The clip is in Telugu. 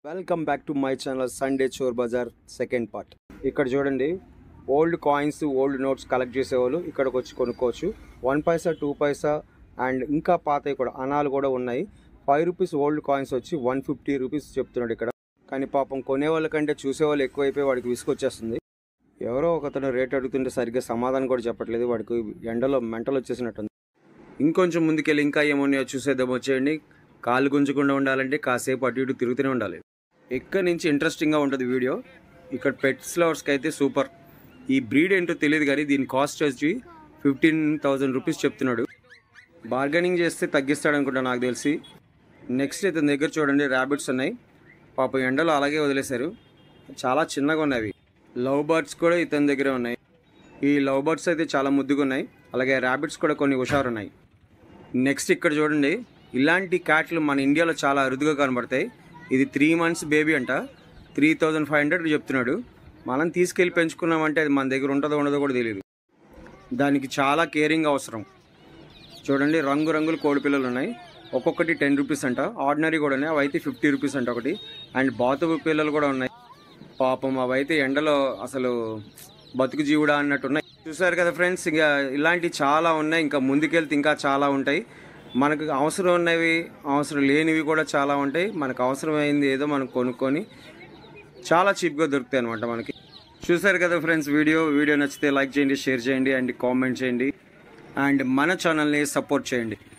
Welcome back to my channel Sunday Chor Bazaar second part. ఇక్కడ చూడండి, old coins old notes collect చేసేవాళ్ళు ఇక్కడికి వచ్చి కొనుక్కోవచ్చు. 1 పైసా 2 పైసా అండ్ ఇంకా పాతవి కూడా అనాలు కూడా ఉన్నాయి. 5 రూపీస్ ఓల్డ్ కాయిన్స్ వచ్చి 150 రూపీస్ చెప్తున్నాడు ఇక్కడ. కానీ పాపం కొనేవాళ్ళ కంటే చూసేవాళ్ళు ఎక్కువైపోయి వాడికి విసుకొచ్చేస్తుంది. ఎవరో ఒకతను రేట్ అడుగుతుంటే సరిగ్గా సమాధానం కూడా చెప్పట్లేదు. వాడికి ఎండలో మెంటల్ వచ్చేసినట్టుంది. ఇంకొంచెం ముందుకెళ్ళి ఇంకా ఏమన్నాయో చూసేద్దాం వచ్చేయండి. కాళ్ళు గుంజకుండా ఉండాలంటే కాసేపు అటు ఇటు తిరుగుతూనే ఉండాలి. ఎక్కడి నుంచి ఇంట్రెస్టింగ్గా ఉంటుంది వీడియో. ఇక్కడ పెట్స్ లవర్స్కి అయితే సూపర్. ఈ బ్రీడ్ ఏంటో తెలియదు కానీ దీని కాస్ట్ వచ్చి 15,000 రూపీస్ చెప్తున్నాడు. బార్గెనింగ్ చేస్తే తగ్గిస్తాడు అనుకుంటా నాకు తెలిసి. నెక్స్ట్ ఇతని దగ్గర చూడండి, ర్యాబిట్స్ ఉన్నాయి. పాపం ఎండలో అలాగే వదిలేశారు. చాలా చిన్నగా ఉన్నాయి. లవ్ బర్డ్స్ కూడా ఇతని దగ్గరే ఉన్నాయి. ఈ లవ్ బర్డ్స్ అయితే చాలా ముద్దుగా ఉన్నాయి. అలాగే ర్యాబిట్స్ కూడా కొన్ని హుషారు ఉన్నాయి. నెక్స్ట్ ఇక్కడ చూడండి, ఇలాంటి క్యాట్లు మన ఇండియాలో చాలా అరుదుగా కనబడతాయి. ఇది 3 months బేబీ అంట. 3,500 చెప్తున్నాడు. మనం తీసుకెళ్ళి పెంచుకున్నామంటే అది మన దగ్గర ఉంటుందో ఉండదో కూడా తెలియదు. దానికి చాలా కేరింగ్ అవసరం. చూడండి, రంగురంగుల కోడి పిల్లలు ఉన్నాయి. ఒక్కొక్కటి 10 రూపీస్ అంట. ఆర్డినరీ కూడా ఉన్నాయి, అవి అయితే 50 రూపీస్ అంట ఒకటి. అండ్ బాతు పిల్లలు కూడా ఉన్నాయి. పాపం అవైతే ఎండలో అసలు బతుకు జీవుడా అన్నట్టు ఉన్నాయి. చూసారు కదా ఫ్రెండ్స్, ఇంకా ఇలాంటివి చాలా ఉన్నాయి. ఇంకా ముందుకెళ్తే ఇంకా చాలా ఉంటాయి. మనకు అవసరం ఉన్నవి, అవసరం లేనివి కూడా చాలా ఉంటాయి. మనకు అవసరమైంది ఏదో మనం కొనుక్కొని చాలా చీప్గా దొరుకుతాయి అనమాట మనకి. చూసారు కదా ఫ్రెండ్స్, వీడియో నచ్చితే లైక్ చేయండి, షేర్ చేయండి అండ్ కామెంట్ చేయండి అండ్ మన ఛానల్ని సపోర్ట్ చేయండి.